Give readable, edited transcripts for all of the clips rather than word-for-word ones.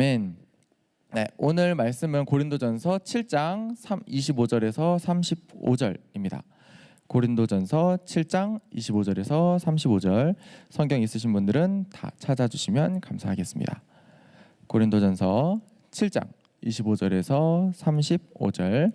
아멘. 네, 오늘 말씀은 고린도전서 7장 25절에서 35절입니다. 고린도전서 7장 25절에서 35절 성경 있으신 분들은 다 찾아주시면 감사하겠습니다. 고린도전서 7장 25절에서 35절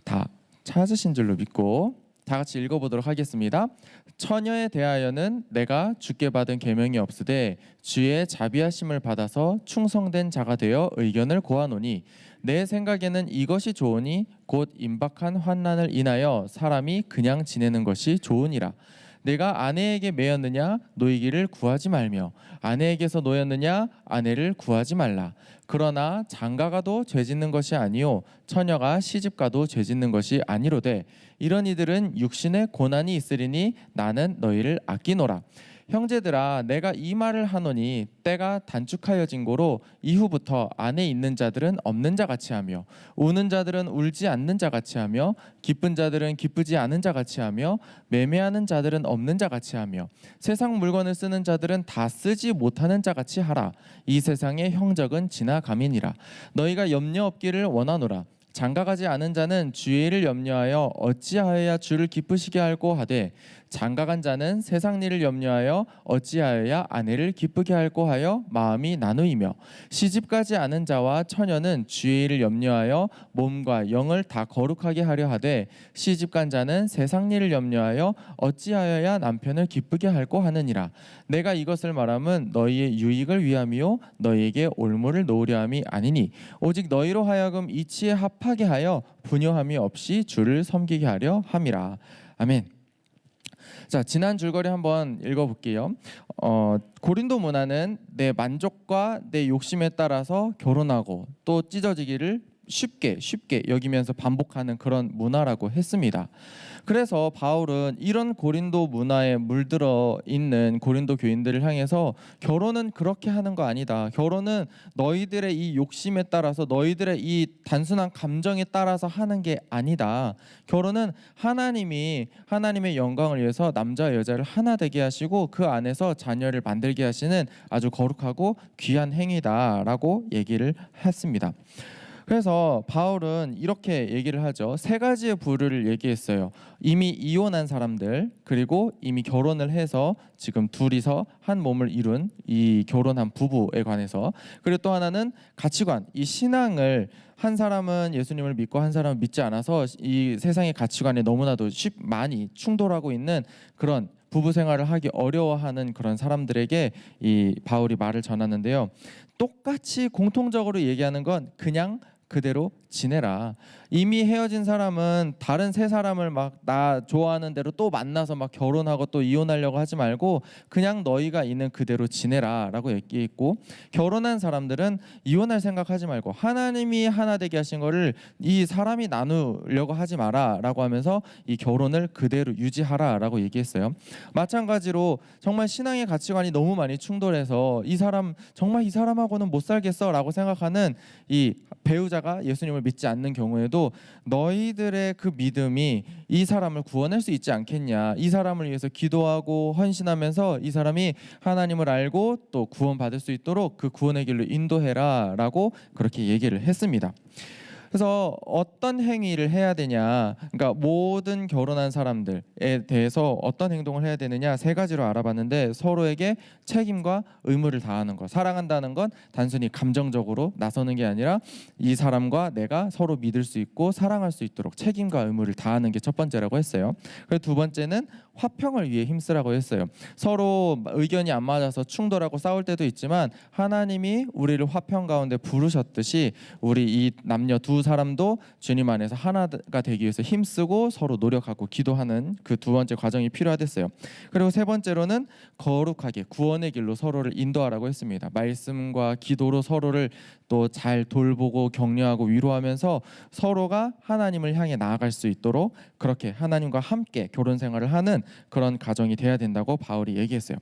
다 찾으신 줄로 믿고 다 같이 읽어보도록 하겠습니다. 처녀에 대하여는 내가 주께 받은 계명이 없으되 주의 자비하심을 받아서 충성된 자가 되어 의견을 고하노니 내 생각에는 이것이 좋으니 곧 임박한 환난을 인하여 사람이 그냥 지내는 것이 좋으니라. 내가 아내에게 매였느냐 노이기를 구하지 말며 아내에게서 노였느냐 아내를 구하지 말라. 그러나 장가가도 죄짓는 것이 아니요 처녀가 시집가도 죄짓는 것이 아니로되 이런 이들은 육신의 고난이 있으리니 나는 너희를 아끼노라. 형제들아 내가 이 말을 하노니 때가 단축하여진 고로 이후부터 안에 있는 자들은 없는 자 같이 하며 우는 자들은 울지 않는 자 같이 하며 기쁜 자들은 기쁘지 않은 자 같이 하며 매매하는 자들은 없는 자 같이 하며 세상 물건을 쓰는 자들은 다 쓰지 못하는 자 같이 하라. 이 세상의 형적은 지나감이니라. 너희가 염려 없기를 원하노라. 장가가지 않은 자는 주의 일을 염려하여 어찌하여야 주를 기쁘시게 할꼬 하되 장가간 자는 세상 일을 염려하여 어찌하여야 아내를 기쁘게 할꼬 하여 마음이 나누이며 시집가지 않은 자와 처녀는 주의 일을 염려하여 몸과 영을 다 거룩하게 하려 하되 시집간 자는 세상 일을 염려하여 어찌하여야 남편을 기쁘게 할꼬 하느니라. 내가 이것을 말함은 너희의 유익을 위함이요 너희에게 올무를 놓으려 함이 아니니 오직 너희로 하여금 이치에 합하게 하여 분요함이 없이 주를 섬기게 하려 함이라. 아멘. 자, 지난 줄거리 한번 읽어볼게요. 고린도 문화는 내 만족과 내 욕심에 따라서 결혼하고 또 찢어지기를 쉽게 여기면서 반복하는 그런 문화라고 했습니다. 그래서 바울은 이런 고린도 문화에 물들어 있는 고린도 교인들을 향해서 결혼은 그렇게 하는 거 아니다. 결혼은 너희들의 이 욕심에 따라서 너희들의 이 단순한 감정에 따라서 하는 게 아니다. 결혼은 하나님의 영광을 위해서 남자와 여자를 하나 되게 하시고 그 안에서 자녀를 만들게 하시는 아주 거룩하고 귀한 행위다라고 얘기를 했습니다. 그래서 바울은 이렇게 얘기를 하죠. 세 가지의 부류를 얘기했어요. 이미 이혼한 사람들, 그리고 이미 결혼을 해서 지금 둘이서 한 몸을 이룬 이 결혼한 부부에 관해서, 그리고 또 하나는 가치관, 이 신앙을 한 사람은 예수님을 믿고 한 사람은 믿지 않아서 이 세상의 가치관에 너무나도 많이 충돌하고 있는 그런 부부 생활을 하기 어려워하는 그런 사람들에게 이 바울이 말을 전하는데요. 똑같이 공통적으로 얘기하는 건 그냥 그대로 지내라. 이미 헤어진 사람은 다른 새 사람을 막 나 좋아하는 대로 또 만나서 막 결혼하고 또 이혼하려고 하지 말고 그냥 너희가 있는 그대로 지내라 라고 얘기했고, 결혼한 사람들은 이혼할 생각하지 말고 하나님이 하나 되게 하신 거를 이 사람이 나누려고 하지 마라 라고 하면서 이 결혼을 그대로 유지하라 라고 얘기했어요. 마찬가지로 정말 신앙의 가치관이 너무 많이 충돌해서 정말 이 사람하고는 못 살겠어 라고 생각하는 이 배우자가 예수님을 믿지 않는 경우에도 너희들의 그 믿음이 이 사람을 구원할 수 있지 않겠냐, 이 사람을 위해서 기도하고 헌신하면서 이 사람이 하나님을 알고 또 구원받을 수 있도록 그 구원의 길로 인도해라 라고 그렇게 얘기를 했습니다. 그래서 어떤 행위를 해야 되냐, 그러니까 모든 결혼한 사람들에 대해서 어떤 행동을 해야 되느냐 세 가지로 알아봤는데, 서로에게 책임과 의무를 다하는 것. 사랑한다는 건 단순히 감정적으로 나서는 게 아니라 이 사람과 내가 서로 믿을 수 있고 사랑할 수 있도록 책임과 의무를 다하는 게 첫 번째라고 했어요. 그리고 두 번째는 화평을 위해 힘쓰라고 했어요. 서로 의견이 안 맞아서 충돌하고 싸울 때도 있지만 하나님이 우리를 화평 가운데 부르셨듯이 우리 이 남녀 두 사람도 주님 안에서 하나가 되기 위해서 힘쓰고 서로 노력하고 기도하는 그 두 번째 과정이 필요하댔어요. 그리고 세 번째로는 거룩하게 구원의 길로 서로를 인도하라고 했습니다. 말씀과 기도로 서로를 또 잘 돌보고 격려하고 위로하면서 서로가 하나님을 향해 나아갈 수 있도록 그렇게 하나님과 함께 결혼 생활을 하는 그런 가정이 돼야 된다고 바울이 얘기했어요.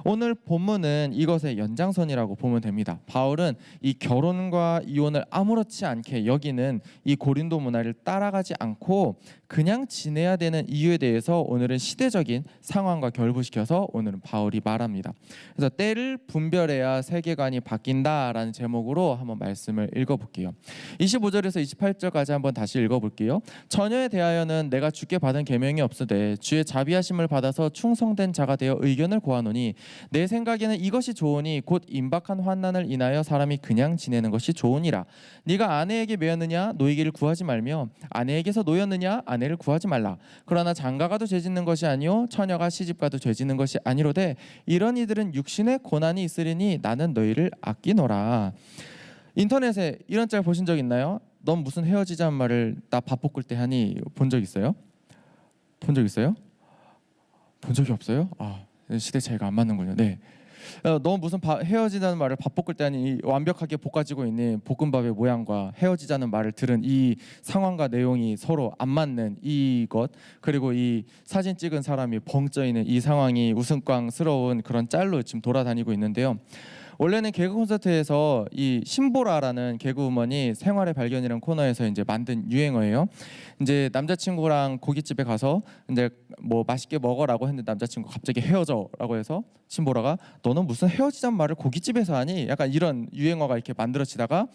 오늘 본문은 이것의 연장선이라고 보면 됩니다. 바울은 이 결혼과 이혼을 아무렇지 않게 여기는 바울은 이 고린도 문화를 따라가지 않고 그냥 지내야 되는 이유에 대해서 오늘은 시대적인 상황과 결부시켜서 오늘은 바울이 말합니다. 그래서 때를 분별해야 세계관이 바뀐다라는 제목으로 한번 말씀을 읽어볼게요. 25절에서 28절까지 한번 다시 읽어볼게요. 처녀에 대하여는 내가 주께 받은 계명이 없으되 주의 자비하심을 받아서 충성된 자가 되어 의견을 고하노니 내 생각에는 이것이 좋으니 곧 임박한 환난을 인하여 사람이 그냥 지내는 것이 좋으니라. 네가 아내에게 매였느냐 노이기를 구하지 말며 아내에게서 노였느냐 아내를 구하지 말라. 그러나 장가가도 죄짓는 것이 아니요 처녀가 시집가도 죄짓는 것이 아니로되 이런 이들은 육신의 고난이 있으리니 나는 너희를 아끼노라. 인터넷에 이런 짤 보신 적 있나요? 넌 무슨 헤어지자는 말을 나 밥 볶을 때 하니 본 적 있어요? 본 적 있어요? 본 적이 없어요? 시대 차이가 안 맞는군요. 네. 너 무슨 헤어지자는 말을 밥 볶을 때 하니 완벽하게 볶아지고 있는 볶음밥의 모양과 헤어지자는 말을 들은 이 상황과 내용이 서로 안 맞는 이것, 그리고 이 사진 찍은 사람이 벙쪄 있는 이 상황이 웃음꽝스러운 그런 짤로 지금 돌아다니고 있는데요. 원래는 개그 콘서트에서 이 신보라라는 개그우먼이 생활의 발견이라는 코너에서 이제 만든 유행어예요. 이제 남자친구랑 고깃집에 가서 이제 뭐 맛있게 먹어라고 했는데 남자친구 갑자기 헤어져라고 해서 신보라가 너는 무슨 헤어지자는 말을 고깃집에서 하니? 약간 이런 유행어가 이렇게 만들어지다가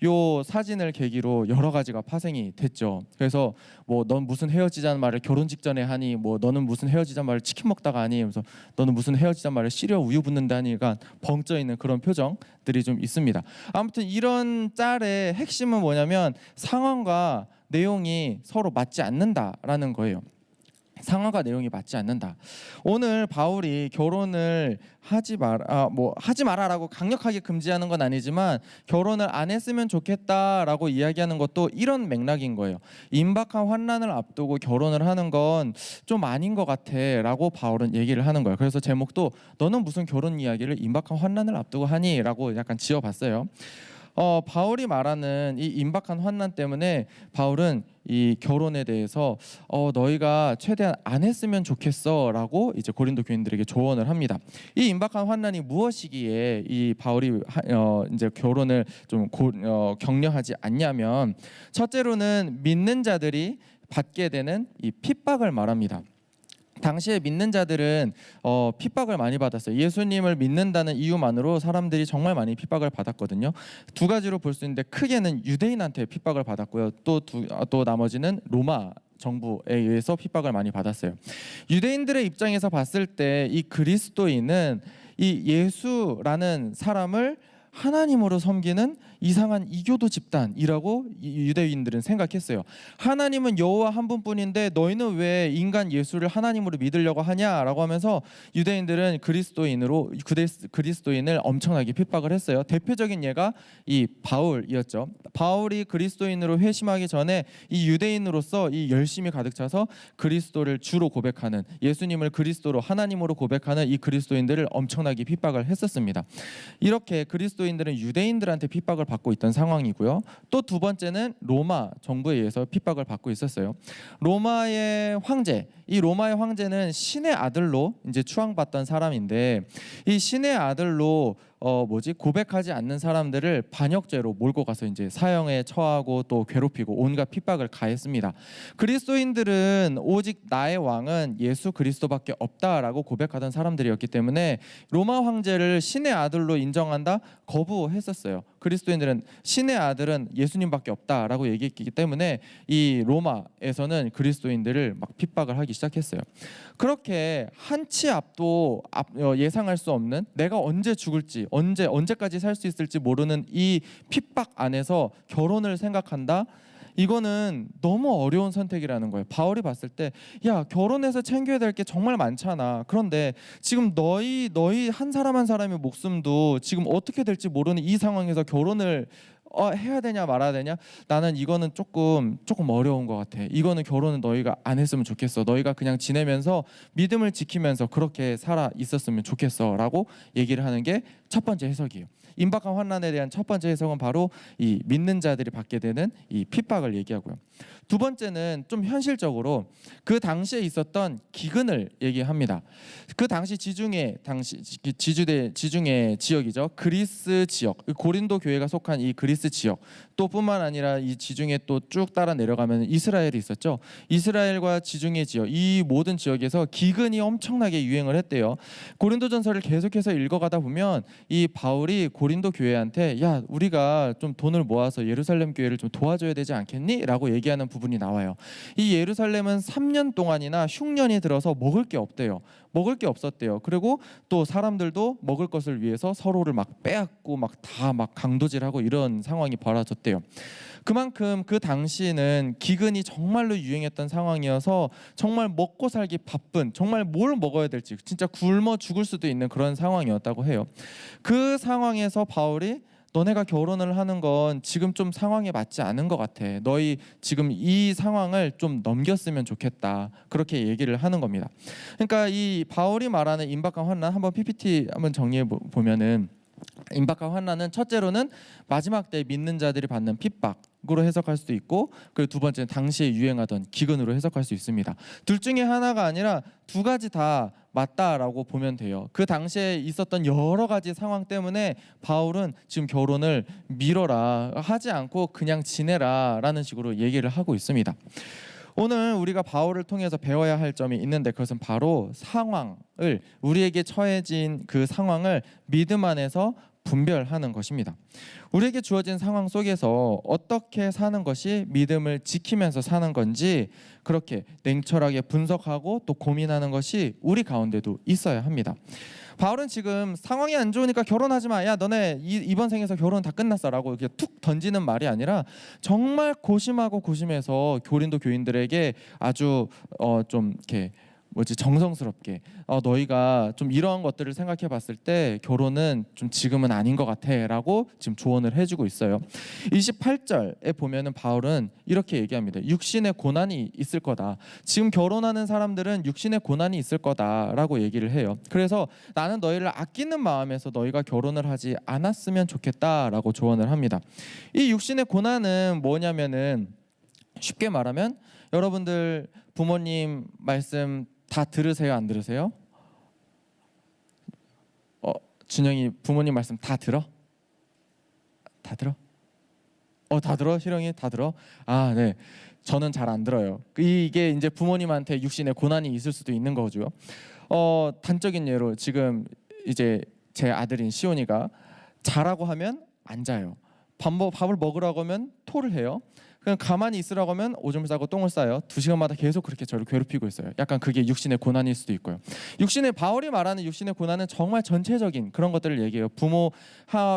요 사진을 계기로 여러 가지가 파생이 됐죠. 그래서 뭐 넌 무슨 헤어지자는 말을 결혼 직전에 하니, 뭐 너는 무슨 헤어지자는 말을 치킨 먹다가 하니, 그래서 너는 무슨 헤어지자는 말을 시려 우유 붓는다 하니까 벙쪄 있는 그런 표정들이 좀 있습니다. 아무튼 이런 짤의 핵심은 뭐냐면 상황과 내용이 서로 맞지 않는다라는 거예요. 상황과 내용이 맞지 않는다. 오늘 바울이 결혼을 하지 마라라고 강력하게 금지하는 건 아니지만 결혼을 안 했으면 좋겠다라고 이야기하는 것도 이런 맥락인 거예요. 임박한 환난을 앞두고 결혼을 하는 건 좀 아닌 것 같아라고 바울은 얘기를 하는 거예요. 그래서 제목도 너는 무슨 결혼 이야기를 임박한 환난을 앞두고 하니라고 약간 지어봤어요. 바울이 말하는 이 임박한 환난 때문에 바울은 이 결혼에 대해서 너희가 최대한 안 했으면 좋겠어라고 이제 고린도 교인들에게 조언을 합니다. 이 임박한 환난이 무엇이기에 이 바울이 이제 결혼을 좀 격려하지 않냐면, 첫째로는 믿는 자들이 받게 되는 이 핍박을 말합니다. 당시에 믿는 자들은 핍박을 많이 받았어요. 예수님을 믿는다는 이유만으로 사람들이 정말 많이 핍박을 받았거든요. 두 가지로 볼 수 있는데 크게는 유대인한테 핍박을 받았고요. 또 나머지는 로마 정부에 의해서 핍박을 많이 받았어요. 유대인들의 입장에서 봤을 때 이 그리스도인은 이 예수라는 사람을 하나님으로 섬기는 이상한 이교도 집단이라고 유대인들은 생각했어요. 하나님은 여호와 한 분뿐인데 너희는 왜 인간 예수를 하나님으로 믿으려고 하냐라고 하면서 유대인들은 그리스도인을 엄청나게 핍박을 했어요. 대표적인 예가 이 바울이었죠. 바울이 그리스도인으로 회심하기 전에 이 유대인으로서 이 열심이 가득 차서 그리스도를 주로 고백하는, 예수님을 그리스도로 하나님으로 고백하는 이 그리스도인들을 엄청나게 핍박을 했었습니다. 이렇게 그리스도인들은 유대인들한테 핍박을 받고 있던 상황이고요. 또 두 번째는 로마 정부에 의해서 핍박을 받고 있었어요. 로마의 황제, 이 로마의 황제는 신의 아들로 이제 추앙받던 사람인데, 이 신의 아들로 고백하지 않는 사람들을 반역죄로 몰고 가서 이제 사형에 처하고 또 괴롭히고 온갖 핍박을 가했습니다. 그리스도인들은 오직 나의 왕은 예수 그리스도밖에 없다라고 고백하던 사람들이었기 때문에 로마 황제를 신의 아들로 인정한다 거부했었어요. 그리스도인들은 신의 아들은 예수님밖에 없다라고 얘기했기 때문에 이 로마에서는 그리스도인들을 막 핍박을 하기 시작했어요. 그렇게 한치 앞도 예상할 수 없는, 내가 언제 죽을지 언제까지 살 수 있을지 모르는 이 핍박 안에서 결혼을 생각한다? 이거는 너무 어려운 선택이라는 거예요. 바울이 봤을 때 야, 결혼해서 챙겨야 될 게 정말 많잖아. 그런데 지금 너희 한 사람 한 사람의 목숨도 지금 어떻게 될지 모르는 이 상황에서 결혼을 해야 되냐 말아야 되냐? 나는 이거는 조금 어려운 것 같아. 이거는 결혼은 너희가 안 했으면 좋겠어. 너희가 그냥 지내면서 믿음을 지키면서 그렇게 살아 있었으면 좋겠어 라고 얘기를 하는 게 첫 번째 해석이에요. 임박한 환난에 대한 첫 번째 해석은 바로 이 믿는 자들이 받게 되는 이 핍박을 얘기하고요. 두 번째는 좀 현실적으로 그 당시에 있었던 기근을 얘기합니다. 그 당시 지중해 지중해 지역이죠. 그리스 지역, 고린도 교회가 속한 이 그리스 지역, 또 뿐만 아니라 이 지중해 또 쭉 따라 내려가면 이스라엘이 있었죠. 이스라엘과 지중해 지역, 이 모든 지역에서 기근이 엄청나게 유행을 했대요. 고린도전서를 계속해서 읽어가다 보면 이 바울이 고린도 교회한테 야, 우리가 좀 돈을 모아서 예루살렘 교회를 좀 도와줘야 되지 않겠니? 라고 얘기하는 부분이 나와요. 이 예루살렘은 3년 동안이나 흉년이 들어서 먹을 게 없대요. 먹을 게 없었대요. 그리고 또 사람들도 먹을 것을 위해서 서로를 막 빼앗고 막 다 막 강도질하고 이런 상황이 벌어졌대요. 그만큼 그 당시에는 기근이 정말로 유행했던 상황이어서 정말 먹고 살기 바쁜, 정말 뭘 먹어야 될지 진짜 굶어 죽을 수도 있는 그런 상황이었다고 해요. 그 상황에서 바울이 너네가 결혼을 하는 건 지금 좀 상황에 맞지 않은 것 같아. 너희 지금 이 상황을 좀 넘겼으면 좋겠다. 그렇게 얘기를 하는 겁니다. 그러니까 이 바울이 말하는 임박한 환난, 한번 PPT 한번 정리해 보면은 임박한 환난은 첫째로는 마지막 때 믿는 자들이 받는 핍박으로 해석할 수도 있고, 그리고 두 번째는 당시에 유행하던 기근으로 해석할 수 있습니다. 둘 중에 하나가 아니라 두 가지 다 맞다라고 보면 돼요. 그 당시에 있었던 여러 가지 상황 때문에 바울은 지금 결혼을 미뤄라, 하지 않고 그냥 지내라 라는 식으로 얘기를 하고 있습니다. 오늘 우리가 바울을 통해서 배워야 할 점이 있는데, 그것은 바로 상황을, 우리에게 처해진 그 상황을 믿음 안에서 분별하는 것입니다. 우리에게 주어진 상황 속에서 어떻게 사는 것이 믿음을 지키면서 사는 건지 그렇게 냉철하게 분석하고 또 고민하는 것이 우리 가운데도 있어야 합니다. 바울은 지금 상황이 안 좋으니까 결혼하지 마. 야, 너네 이번 생에서 결혼 다 끝났어 라고 이렇게 툭 던지는 말이 아니라 정말 고심하고 고심해서 고린도 교인들에게 아주 좀 이렇게 정성스럽게 너희가 좀 이러한 것들을 생각해 봤을 때 결혼은 좀 지금은 아닌 것 같아 라고 지금 조언을 해주고 있어요. 28절에 보면은 바울은 이렇게 얘기합니다. 육신의 고난이 있을 거다. 지금 결혼하는 사람들은 육신의 고난이 있을 거다 라고 얘기를 해요. 그래서 나는 너희를 아끼는 마음에서 너희가 결혼을 하지 않았으면 좋겠다 라고 조언을 합니다. 이 육신의 고난은 뭐냐면은 쉽게 말하면 여러분들 부모님 말씀 다 들으세요? 안 들으세요? 준영이 부모님 말씀 다 들어? 다 들어? 다 들어? 희령이 다 들어? 아, 네. 저는 잘 안 들어요. 이게 이제 부모님한테 육신의 고난이 있을 수도 있는 거죠. 단적인 예로 지금 이제 제 아들인 시온이가 자라고 하면 안 자요. 밥을 먹으라고 하면 토를 해요. 그냥 가만히 있으라고 하면 오줌을 싸고 똥을 싸요. 2시간마다 계속 그렇게 저를 괴롭히고 있어요. 약간 그게 육신의 고난일 수도 있고요. 바울이 말하는 육신의 고난은 정말 전체적인 그런 것들을 얘기해요.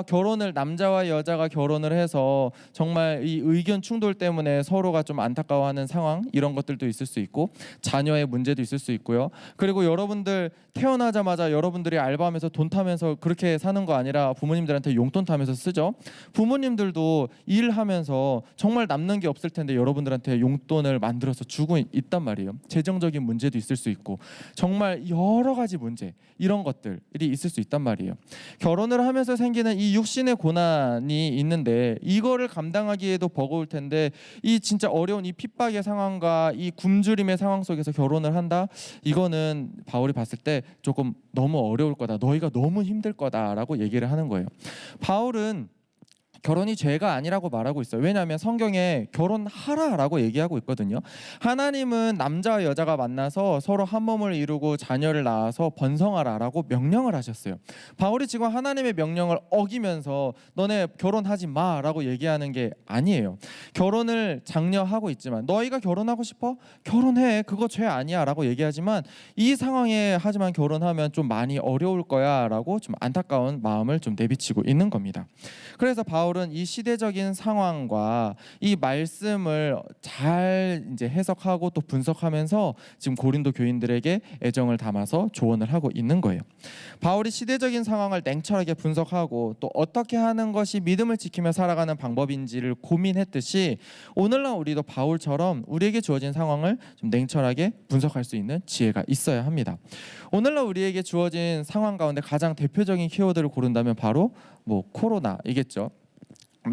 결혼을, 남자와 여자가 결혼을 해서 정말 이 의견 충돌 때문에 서로가 좀 안타까워하는 상황, 이런 것들도 있을 수 있고, 자녀의 문제도 있을 수 있고요. 그리고 여러분들 태어나자마자 여러분들이 알바하면서 돈 타면서 그렇게 사는 거 아니라 부모님들한테 용돈 타면서 쓰죠. 부모님들도 일하면서 정말 남는 게 없을 텐데 여러분들한테 용돈을 만들어서 주고 있단 말이에요. 재정적인 문제도 있을 수 있고 정말 여러 가지 문제, 이런 것들이 있을 수 있단 말이에요. 결혼을 하면서 생기는 이 육신의 고난이 있는데 이거를 감당하기에도 버거울 텐데, 이 진짜 어려운 이 핍박의 상황과 이 굶주림의 상황 속에서 결혼을 한다? 이거는 바울이 봤을 때 조금 너무 어려울 거다. 너희가 너무 힘들 거다라고 얘기를 하는 거예요. 바울은 결혼이 죄가 아니라고 말하고 있어요. 왜냐하면 성경에 결혼하라라고 얘기하고 있거든요. 하나님은 남자와 여자가 만나서 서로 한 몸을 이루고 자녀를 낳아서 번성하라라고 명령을 하셨어요. 바울이 지금 하나님의 명령을 어기면서 너네 결혼하지 마라고 얘기하는 게 아니에요. 결혼을 장려하고 있지만, 너희가 결혼하고 싶어? 결혼해. 그거 죄 아니야 라고 얘기하지만, 이 상황에 하지만 결혼하면 좀 많이 어려울 거야 라고 좀 안타까운 마음을 좀 내비치고 있는 겁니다. 그래서 바울은 바울은 이 시대적인 상황과 이 말씀을 잘 이제 해석하고 또 분석하면서 지금 고린도 교인들에게 애정을 담아서 조언을 하고 있는 거예요. 바울이 시대적인 상황을 냉철하게 분석하고 또 어떻게 하는 것이 믿음을 지키며 살아가는 방법인지를 고민했듯이 오늘날 우리도 바울처럼 우리에게 주어진 상황을 좀 냉철하게 분석할 수 있는 지혜가 있어야 합니다. 오늘날 우리에게 주어진 상황 가운데 가장 대표적인 키워드를 고른다면 바로 코로나이겠죠.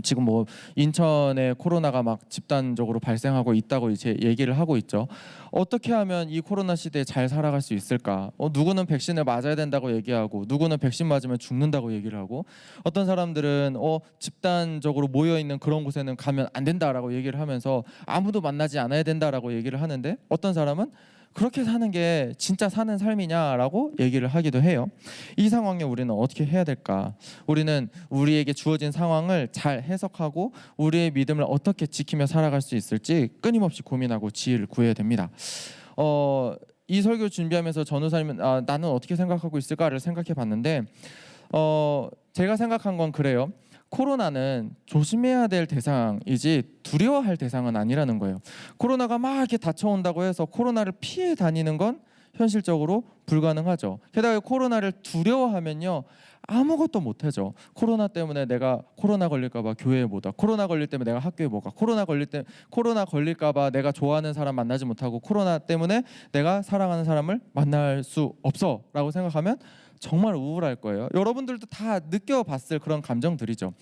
지금 인천에 코로나가 막 집단적으로 발생하고 있다고 이제 얘기를 하고 있죠. 어떻게 하면 이 코로나 시대에 잘 살아갈 수 있을까? 누구는 백신을 맞아야 된다고 얘기하고, 누구는 백신 맞으면 죽는다고 얘기를 하고, 어떤 사람들은 집단적으로 모여 있는 그런 곳에는 가면 안 된다라고 얘기를 하면서 아무도 만나지 않아야 된다라고 얘기를 하는데, 어떤 사람은 그렇게 사는 게 진짜 사는 삶이냐라고 얘기를 하기도 해요. 이 상황에 우리는 어떻게 해야 될까? 우리는 우리에게 주어진 상황을 잘 해석하고 우리의 믿음을 어떻게 지키며 살아갈 수 있을지 끊임없이 고민하고 지혜를 구해야 됩니다. 이 설교 준비하면서 전우사님은 나는 어떻게 생각하고 있을까를 생각해 봤는데 제가 생각한 건 그래요. 코로나는 조심해야 될 대상이지 두려워할 대상은 아니라는 거예요. 코로나가 막 이렇게 닥쳐온다고 해서 코로나를 피해 다니는 건 현실적으로 불가능하죠. 게다가 코로나를 두려워하면요, 아무것도 못하죠. 코로나 때문에 내가 코로나 걸릴까 봐 교회에 못 와. 코로나 걸릴 때문에 내가 학교에 못 가. 코로나 걸릴까 봐 내가 좋아하는 사람 만나지 못하고, 코로나 때문에 내가 사랑하는 사람을 만날 수 없어라고 생각하면 정말 우울할 거예요. 여러분들도 다 느껴봤을 그런 감정들이죠.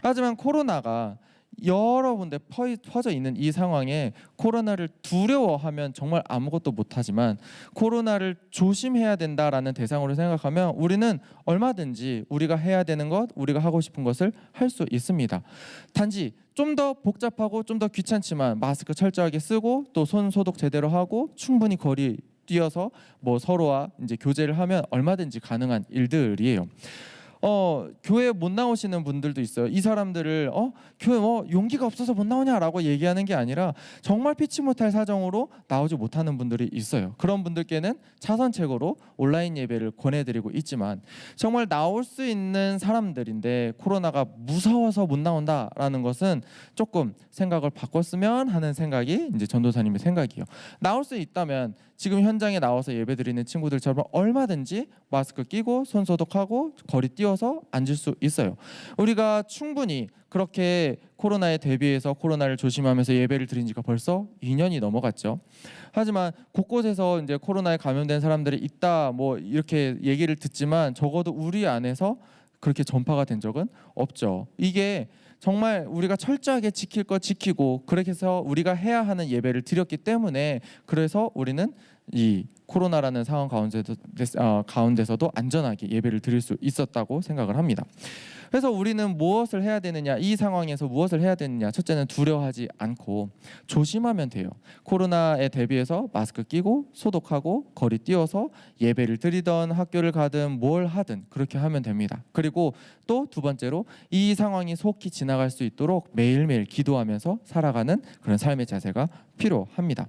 하지만 코로나가 여러 군데 퍼져 있는 이 상황에 코로나를 두려워하면 정말 아무것도 못하지만, 코로나를 조심해야 된다라는 대상으로 생각하면 우리는 얼마든지 우리가 해야 되는 것, 우리가 하고 싶은 것을 할 수 있습니다. 단지 좀 더 복잡하고 좀 더 귀찮지만 마스크 철저하게 쓰고 또 손 소독 제대로 하고 충분히 거리 뛰어서 서로와 이제 교제를 하면 얼마든지 가능한 일들이에요. 교회 못 나오시는 분들도 있어요. 이 사람들을 교회 용기가 없어서 못 나오냐라고 얘기하는 게 아니라 정말 피치 못할 사정으로 나오지 못하는 분들이 있어요. 그런 분들께는 차선책으로 온라인 예배를 권해드리고 있지만, 정말 나올 수 있는 사람들인데 코로나가 무서워서 못 나온다라는 것은 조금 생각을 바꿨으면 하는 생각이 이제 전도사님의 생각이에요. 나올 수 있다면 지금 현장에 나와서 예배드리는 친구들처럼 얼마든지 마스크 끼고 손 소독하고 거리 띄워서 앉을 수 있어요. 우리가 충분히 그렇게 코로나에 대비해서 코로나를 조심하면서 예배를 드린 지가 벌써 2년이 넘어갔죠. 하지만 곳곳에서 이제 코로나에 감염된 사람들이 있다 이렇게 얘기를 듣지만 적어도 우리 안에서 그렇게 전파가 된 적은 없죠. 이게 정말 우리가 철저하게 지킬 거 지키고 그렇게 해서 우리가 해야 하는 예배를 드렸기 때문에, 그래서 우리는 이 코로나라는 상황 가운데서도 안전하게 예배를 드릴 수 있었다고 생각을 합니다. 그래서 우리는 무엇을 해야 되느냐, 이 상황에서 무엇을 해야 되느냐, 첫째는 두려워하지 않고 조심하면 돼요. 코로나에 대비해서 마스크 끼고 소독하고 거리 띄워서 예배를 드리던 학교를 가든 뭘 하든 그렇게 하면 됩니다. 그리고 또 두 번째로 이 상황이 속히 지나갈 수 있도록 매일매일 기도하면서 살아가는 그런 삶의 자세가 필요합니다.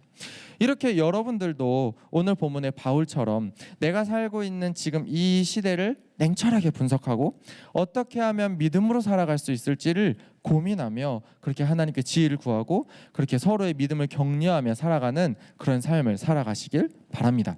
이렇게 여러분들도 오늘 본문의 바울처럼 내가 살고 있는 지금 이 시대를 냉철하게 분석하고 어떻게 하면 믿음으로 살아갈 수 있을지를 고민하며 그렇게 하나님께 지혜를 구하고 그렇게 서로의 믿음을 격려하며 살아가는 그런 삶을 살아가시길 바랍니다.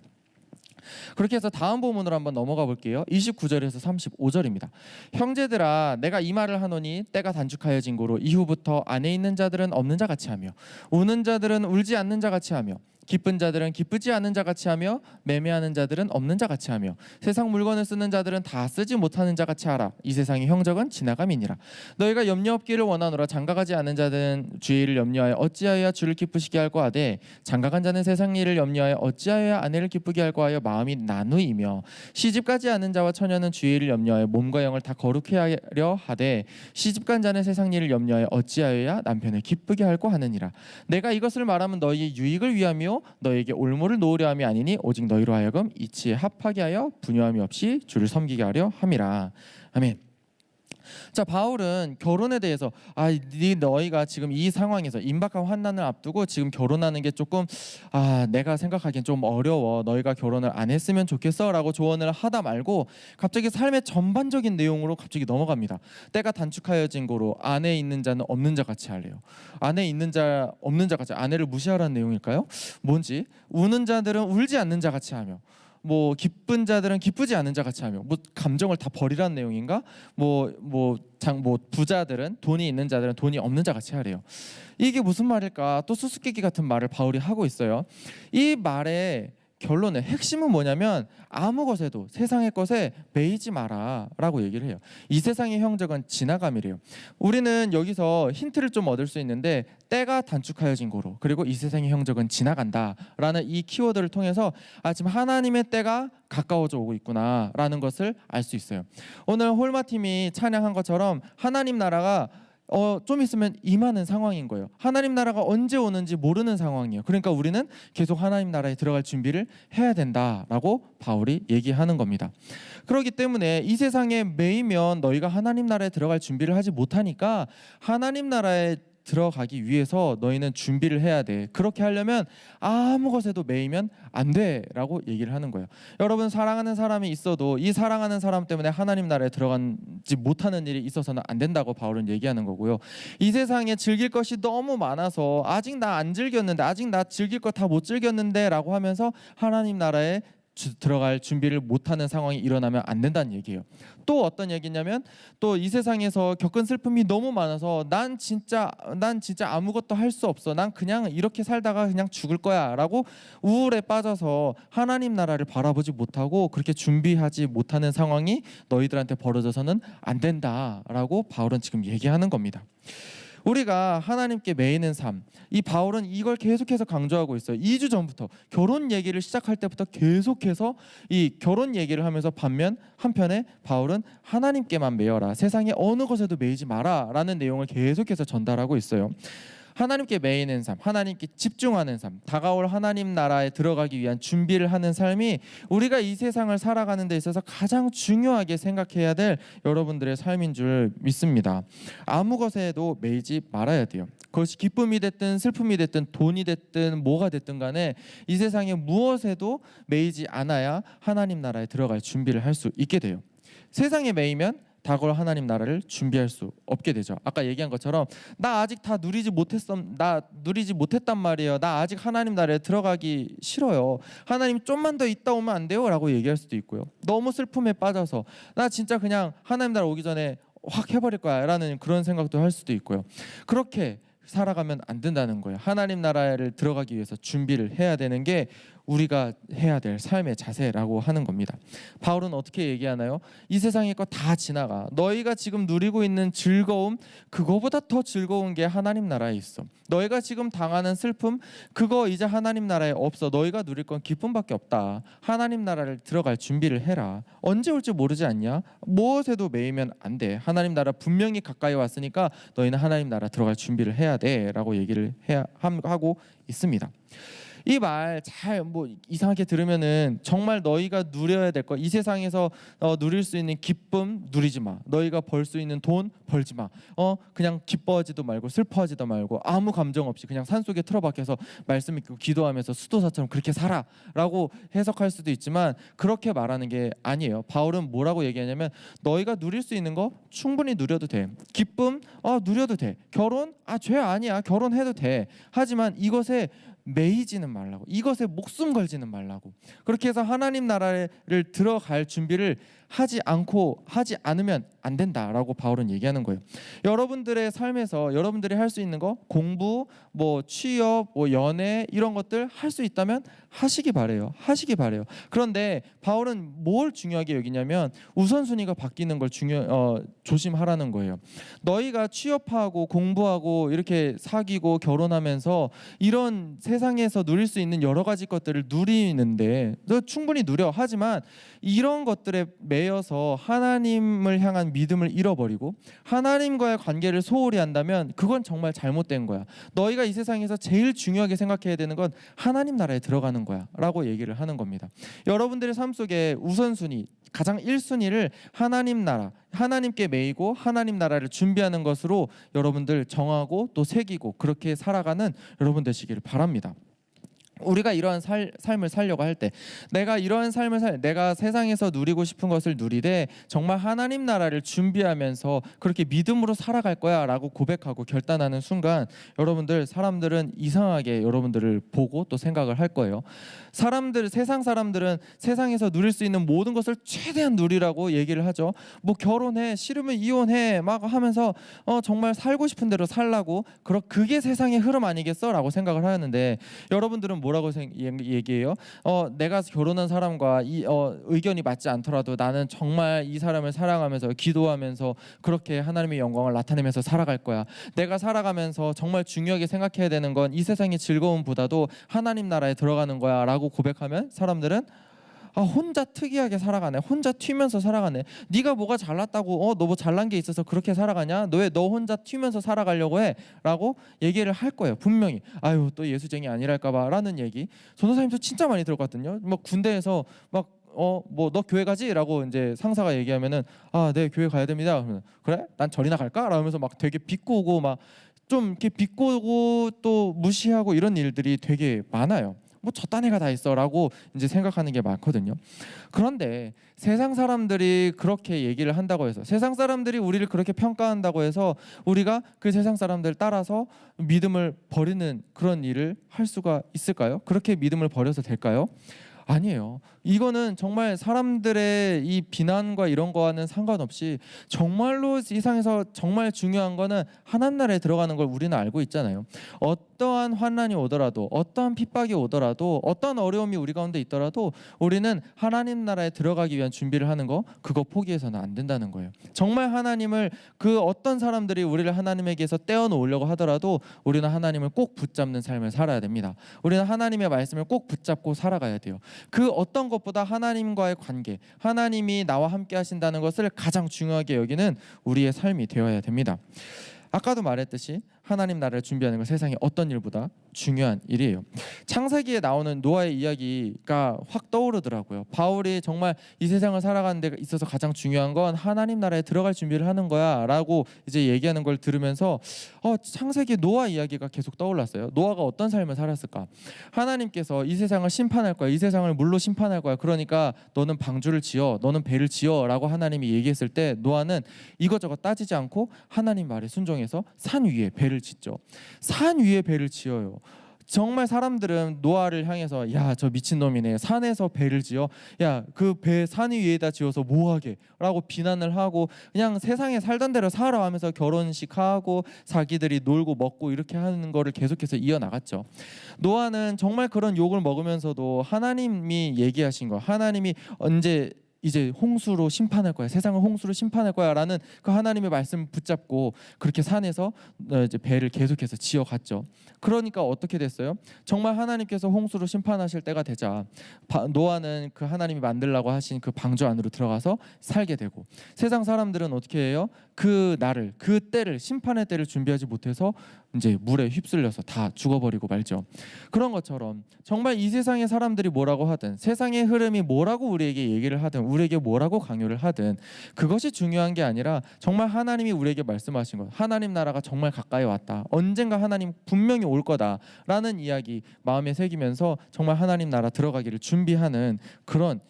그렇게 해서 다음 본문으로 한번 넘어가 볼게요. 29절에서 35절입니다. 형제들아, 내가 이 말을 하노니 때가 단축하여진 고로 이후부터 안에 있는 자들은 없는 자 같이 하며 우는 자들은 울지 않는 자 같이 하며 기쁜 자들은 기쁘지 않은 자 같이 하며 매매하는 자들은 없는 자 같이 하며 세상 물건을 쓰는 자들은 다 쓰지 못하는 자 같이 하라. 이 세상의 형적은 지나감이니라. 너희가 염려 없기를 원하노라. 장가가지 않은 자들은 주의 일을 염려하여 어찌하여야 주를 기쁘시게 할꼬 하되 장가간 자는 세상 일을 염려하여 어찌하여야 아내를 기쁘게 할꼬 하여 마음이 나누이며 시집가지 않은 자와 처녀는 주의 일을 염려하여 몸과 영을 다 거룩해 하려 하되 시집간 자는 세상 일을 염려하여 어찌하여야 남편을 기쁘게 할꼬 하느니라. 내가 이것을 말하면 너희의 유익을 위하며 너에게 올무를 놓으려 함이 아니니 오직 너희로 하여금 이치에 합하게 하여 분유함이 없이 주를 섬기게 하려 함이라. 아멘. 자, 바울은 결혼에 대해서 너희가 지금 이 상황에서 임박한 환난을 앞두고 지금 결혼하는 게 조금 내가 생각하기엔 좀 어려워. 너희가 결혼을 안 했으면 좋겠어라고 조언을 하다 말고 갑자기 삶의 전반적인 내용으로 갑자기 넘어갑니다. 때가 단축하여진 고로 안에 있는 자는 없는 자 같이 하래요. 안에 있는 자 없는 자 같이, 아내를 무시하라는 내용일까요? 뭔지, 우는 자들은 울지 않는 자 같이 하며, 뭐 기쁜 자들은 기쁘지 않은 자 같이 하며, 뭐 감정을 다 버리라는 내용인가? 부자들은, 돈이 있는 자들은 돈이 없는 자 같이 하래요. 이게 무슨 말일까? 또 수수께끼 같은 말을 바울이 하고 있어요. 이 말의 결론의 핵심은 뭐냐면 아무 것에도 세상의 것에 매이지 마라 라고 얘기를 해요. 이 세상의 형적은 지나감이래요. 우리는 여기서 힌트를 좀 얻을 수 있는데, 때가 단축하여진 고로, 그리고 이 세상의 형적은 지나간다 라는 이 키워드를 통해서 지금 하나님의 때가 가까워져 오고 있구나 라는 것을 알 수 있어요. 오늘 홀마팀이 찬양한 것처럼 하나님 나라가 좀 있으면 임하는 상황인 거예요. 하나님 나라가 언제 오는지 모르는 상황이에요. 그러니까 우리는 계속 하나님 나라에 들어갈 준비를 해야 된다라고 바울이 얘기하는 겁니다. 그렇기 때문에 이 세상에 매이면 너희가 하나님 나라에 들어갈 준비를 하지 못하니까 하나님 나라에 들어가기 위해서 너희는 준비를 해야 돼. 그렇게 하려면 아무 것에도 매이면 안 돼라고 얘기를 하는 거예요. 여러분, 사랑하는 사람이 있어도 이 사랑하는 사람 때문에 하나님 나라에 들어가지 못하는 일이 있어서는 안 된다고 바울은 얘기하는 거고요. 이 세상에 즐길 것이 너무 많아서 아직 나 안 즐겼는데, 아직 나 즐길 거 다 못 즐겼는데 라고 하면서 하나님 나라에 들어갈 준비를 못하는 상황이 일어나면 안 된다는 얘기예요. 또 어떤 얘기냐면, 또 이 세상에서 겪은 슬픔이 너무 많아서 난 진짜 아무것도 할 수 없어, 난 그냥 이렇게 살다가 그냥 죽을 거야 라고 우울에 빠져서 하나님 나라를 바라보지 못하고 그렇게 준비하지 못하는 상황이 너희들한테 벌어져서는 안 된다라고 바울은 지금 얘기하는 겁니다. 우리가 하나님께 매이는 삶, 이 바울은 이걸 계속해서 강조하고 있어요. 2주 전부터 결혼 얘기를 시작할 때부터 계속해서 이 결혼 얘기를 하면서 한편에 바울은 하나님께만 매여라, 세상에 어느 것에도 매이지 마라 라는 내용을 계속해서 전달하고 있어요. 하나님께 매이는 삶, 하나님께 집중하는 삶, 다가올 하나님 나라에 들어가기 위한 준비를 하는 삶이 우리가 이 세상을 살아가는 데 있어서 가장 중요하게 생각해야 될 여러분들의 삶인 줄 믿습니다. 아무 것에도 매이지 말아야 돼요. 그것이 기쁨이 됐든 슬픔이 됐든 돈이 됐든 뭐가 됐든 간에 이 세상에 무엇에도 매이지 않아야 하나님 나라에 들어갈 준비를 할 수 있게 돼요. 세상에 매이면 다가올 하나님 나라를 준비할 수 없게 되죠. 아까 얘기한 것처럼 나 아직 다 누리지 못했단 말이에요. 나 아직 하나님 나라에 들어가기 싫어요. 하나님 좀만 더 있다 오면 안 돼요? 라고 얘기할 수도 있고요. 너무 슬픔에 빠져서 나 진짜 그냥 하나님 나라 오기 전에 확 해버릴 거야 라는 그런 생각도 할 수도 있고요. 그렇게 살아가면 안 된다는 거예요. 하나님 나라를 들어가기 위해서 준비를 해야 되는 게 우리가 해야 될 삶의 자세라고 하는 겁니다. 바울은 어떻게 얘기하나요? 이 세상의 것 다 지나가. 너희가 지금 누리고 있는 즐거움, 그거보다 더 즐거운 게 하나님 나라에 있어. 너희가 지금 당하는 슬픔, 그거 이제 하나님 나라에 없어. 너희가 누릴 건 기쁨밖에 없다. 하나님 나라를 들어갈 준비를 해라. 언제 올지 모르지 않냐? 무엇에도 매이면 안 돼. 하나님 나라 분명히 가까이 왔으니까 너희는 하나님 나라 들어갈 준비를 해야 돼 라고 얘기를 하고 있습니다. 이 말 잘 이상하게 들으면은 정말 너희가 누려야 될 것, 이 세상에서 누릴 수 있는 기쁨 누리지 마. 너희가 벌 수 있는 돈 벌지 마. 그냥 기뻐하지도 말고 슬퍼하지도 말고 아무 감정 없이 그냥 산속에 틀어박혀서 말씀 읽고 기도하면서 수도사처럼 그렇게 살아라고 해석할 수도 있지만 그렇게 말하는 게 아니에요. 바울은 뭐라고 얘기하냐면 너희가 누릴 수 있는 거 충분히 누려도 돼. 기쁨 누려도 돼. 결혼 죄 아니야. 결혼해도 돼. 하지만 이것에 매이지는 말라고, 이것에 목숨 걸지는 말라고. 그렇게 해서 하나님 나라를 들어갈 준비를 하지 않으면 안 된다라고 바울은 얘기하는 거예요. 여러분들의 삶에서 여러분들이 할 수 있는 거, 공부, 취업, 연애 이런 것들 할 수 있다면 하시기 바래요. 그런데 바울은 뭘 중요하게 여기냐면 우선순위가 바뀌는 걸 조심하라는 거예요. 너희가 취업하고 공부하고 이렇게 사귀고 결혼하면서 이런 세상에서 누릴 수 있는 여러 가지 것들을 누리는데 너 충분히 누려. 하지만 이런 것들에 매여서 하나님을 향한 믿음을 잃어버리고 하나님과의 관계를 소홀히 한다면 그건 정말 잘못된 거야. 너희가 이 세상에서 제일 중요하게 생각해야 되는 건 하나님 나라에 들어가는 거야 라고 얘기를 하는 겁니다. 여러분들의 삶 속에 우선순위, 가장 1순위를 하나님 나라, 하나님께 매이고 하나님 나라를 준비하는 것으로 여러분들 정하고 또 새기고 그렇게 살아가는 여러분 되시기를 바랍니다. 우리가 이러한 삶을 살려고 할 때 내가 이러한 삶을 내가 세상에서 누리고 싶은 것을 누리되 정말 하나님 나라를 준비하면서 그렇게 믿음으로 살아갈 거야 라고 고백하고 결단하는 순간 여러분들 사람들은 이상하게 여러분들을 보고 또 생각을 할 거예요. 세상 사람들은 세상에서 누릴 수 있는 모든 것을 최대한 누리라고 얘기를 하죠. 뭐 결혼해, 싫으면 이혼해 막 하면서 정말 살고 싶은 대로 살라고 그게 세상의 흐름 아니겠어? 라고 생각을 하는데 여러분들은 뭐라고 얘기해요? 내가 결혼한 사람과 의견이 맞지 않더라도 나는 정말 이 사람을 사랑하면서 기도하면서 그렇게 하나님의 영광을 나타내면서 살아갈 거야. 내가 살아가면서 정말 중요하게 생각해야 되는 건 이 세상의 즐거움보다도 하나님 나라에 들어가는 거야 라고 고백하면 사람들은 혼자 특이하게 살아가네, 혼자 튀면서 살아가네, 네가 뭐가 잘났다고 너 뭐 잘난 게 있어서 그렇게 살아가냐, 너 왜 너 혼자 튀면서 살아가려고 해? 라고 얘기를 할 거예요. 분명히 아유 또 예수쟁이 아니랄까 봐 라는 얘기 전도사님도 진짜 많이 들었거든요. 막 군대에서 막 뭐 너 교회 가지? 라고 이제 상사가 얘기하면은 네 교회 가야 됩니다. 그러면 그래? 난 절이나 갈까? 라면서 막 되게 비꼬고 막 좀 이렇게 비꼬고 또 무시하고 이런 일들이 되게 많아요. 뭐 저딴 애가 다 있어라고 이제 생각하는 게 많거든요. 그런데 세상 사람들이 그렇게 얘기를 한다고 해서 세상 사람들이 우리를 그렇게 평가한다고 해서 우리가 그 세상 사람들 따라서 믿음을 버리는 그런 일을 할 수가 있을까요? 그렇게 믿음을 버려서 될까요? 아니에요. 이거는 정말 사람들의 이 비난과 이런 거와는 상관없이 정말로 세상에서 정말 중요한 거는 하나님 나라에 들어가는 걸 우리는 알고 있잖아요. 어떠한 환난이 오더라도 어떠한 핍박이 오더라도 어떠한 어려움이 우리 가운데 있더라도 우리는 하나님 나라에 들어가기 위한 준비를 하는 거 그거 포기해서는 안 된다는 거예요. 정말 하나님을 그 어떤 사람들이 우리를 하나님에게서 떼어놓으려고 하더라도 우리는 하나님을 꼭 붙잡는 삶을 살아야 됩니다. 우리는 하나님의 말씀을 꼭 붙잡고 살아가야 돼요. 그 어떤 것보다 하나님과의 관계, 하나님이 나와 함께 하신다는 것을 가장 중요하게 여기는 우리의 삶이 되어야 됩니다. 아까도 말했듯이 하나님 나라를 준비하는 건 세상의 어떤 일보다 중요한 일이에요. 창세기에 나오는 노아의 이야기가 확 떠오르더라고요. 바울이 정말 이 세상을 살아가는 데 있어서 가장 중요한 건 하나님 나라에 들어갈 준비를 하는 거야 라고 이제 얘기하는 걸 들으면서 창세기 노아 이야기가 계속 떠올랐어요. 노아가 어떤 삶을 살았을까? 하나님께서 이 세상을 심판할 거야, 이 세상을 물로 심판할 거야, 그러니까 너는 방주를 지어, 너는 배를 지어 라고 하나님이 얘기했을 때 노아는 이것저것 따지지 않고 하나님 말에 순종해서 산 위에 배를 짓죠. 산 위에 배를 지어요. 정말 사람들은 노아를 향해서 야 저 미친놈이네, 산에서 배를 지어, 야 그 배 산 위에다 지어서 뭐하게 라고 비난을 하고 그냥 세상에 살던 대로 살아 하면서 결혼식하고 자기들이 놀고 먹고 이렇게 하는 거를 계속해서 이어나갔죠. 노아는 정말 그런 욕을 먹으면서도 하나님이 얘기하신 거, 하나님이 언제 이제 홍수로 심판할 거야, 세상을 홍수로 심판할 거야 라는 그 하나님의 말씀을 붙잡고 그렇게 산에서 이제 배를 계속해서 지어갔죠. 그러니까 어떻게 됐어요? 정말 하나님께서 홍수로 심판하실 때가 되자 노아는 그 하나님이 만들라고 하신 그 방주 안으로 들어가서 살게 되고, 세상 사람들은 어떻게 해요? 그 날을, 그 때를, 심판의 때를 준비하지 못해서 이제 물에 휩쓸려서 다 죽어버리고 말죠. 그런 것처럼 정말 이 세상의 사람들이 뭐라고 하든, 세상의 흐름이 뭐라고 우리에게 얘기를 하든, 우리에게 뭐라고 강요를 하든 그것이 중요한 게 아니라 정말 하나님이 우리에게 말씀하신 것, 하나님 나라가 정말 가까이 왔다, 언젠가 하나님 분명히 올 거다라는 이야기 마음에 새기면서 정말 하나님 나라 들어가기를 준비하는 그런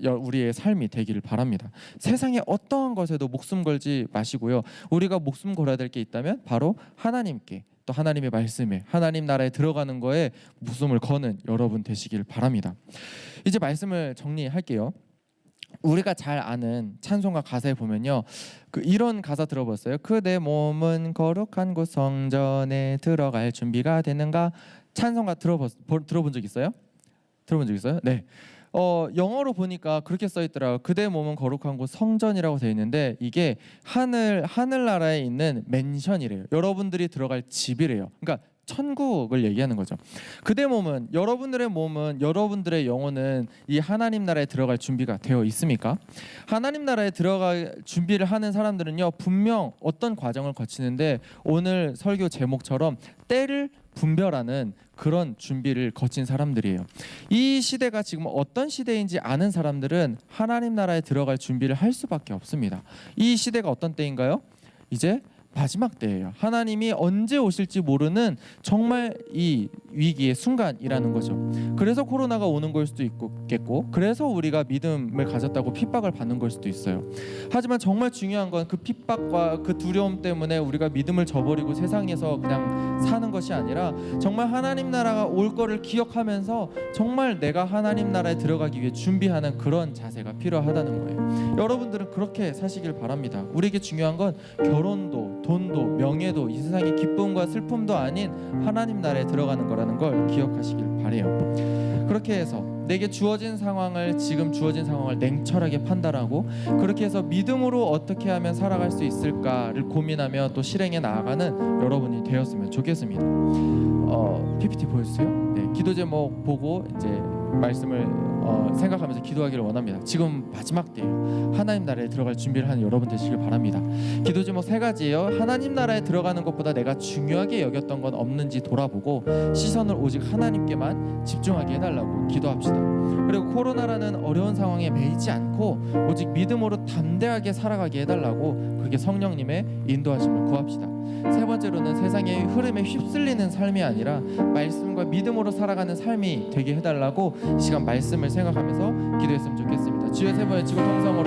우리의 삶이 되기를 바랍니다. 세상의 어떠한 것에도 목숨 걸지 마시고요. 우리가 목숨 걸어야 될 게 있다면 바로 하나님께, 또 하나님의 말씀에, 하나님 나라에 들어가는 거에 목숨을 거는 여러분 되시길 바랍니다. 이제 말씀을 정리할게요. 우리가 잘 아는 찬송가 가사에 보면요, 이런 가사 들어봤어요? 그대 몸은 거룩한 곳 성전에 들어갈 준비가 되는가? 찬송가 들어본 적 있어요? 들어본 적 있어요? 네. 영어로 보니까 그렇게 써 있더라고요. 그대 몸은 거룩한 곳 성전이라고 되어 있는데 이게 하늘나라에 있는 맨션이래요. 여러분들이 들어갈 집이래요. 그러니까 천국을 얘기하는 거죠. 그대 몸은, 여러분들의 몸은, 여러분들의 영혼은 이 하나님 나라에 들어갈 준비가 되어 있습니까? 하나님 나라에 들어갈 준비를 하는 사람들은요, 분명 어떤 과정을 거치는데 오늘 설교 제목처럼 때를 분별하는 그런 준비를 거친 사람들이에요. 이 시대가 지금 어떤 시대인지 아는 사람들은 하나님 나라에 들어갈 준비를 할 수밖에 없습니다. 이 시대가 어떤 때인가요? 이제 마지막 때예요. 하나님이 언제 오실지 모르는 정말 이 위기의 순간이라는 거죠. 그래서 코로나가 오는 걸 수도 있겠고, 그래서 우리가 믿음을 가졌다고 핍박을 받는 걸 수도 있어요. 하지만 정말 중요한 건 그 핍박과 그 두려움 때문에 우리가 믿음을 저버리고 세상에서 그냥 사는 것이 아니라 정말 하나님 나라가 올 거를 기억하면서 정말 내가 하나님 나라에 들어가기 위해 준비하는 그런 자세가 필요하다는 거예요. 여러분들은 그렇게 사시길 바랍니다. 우리에게 중요한 건 결혼도, 돈도, 명예도, 이 세상의 기쁨과 슬픔도 아닌 하나님 나라에 들어가는 거라는 걸 기억하시길 바래요. 그렇게 해서 내게 주어진 상황을, 지금 주어진 상황을 냉철하게 판단하고, 그렇게 해서 믿음으로 어떻게 하면 살아갈 수 있을까를 고민하며 또 실행에 나아가는 여러분이 되었으면 좋겠습니다. PPT 보여주세요. 네, 기도 제목 보고 이제 말씀을 생각하면서 기도하기를 원합니다. 지금 마지막 때예요. 하나님 나라에 들어갈 준비를 하는 여러분 되시길 바랍니다. 기도 제목 3가지예요. 하나님 나라에 들어가는 것보다 내가 중요하게 여겼던 건 없는지 돌아보고 시선을 오직 하나님께만 집중하게 해달라고 기도합시다. 그리고 코로나라는 어려운 상황에 매이지 않고 오직 믿음으로 담대하게 살아가게 해달라고 그렇게 성령님의 인도하심을 구합시다. 3번째로는 세상의 흐름에 휩쓸리는 삶이 아니라 말씀과 믿음으로 살아가는 삶이 되게 해달라고 이 시간 말씀을 생각하면서 기도했으면 좋겠습니다. 주여 세 번 외치고 통성으로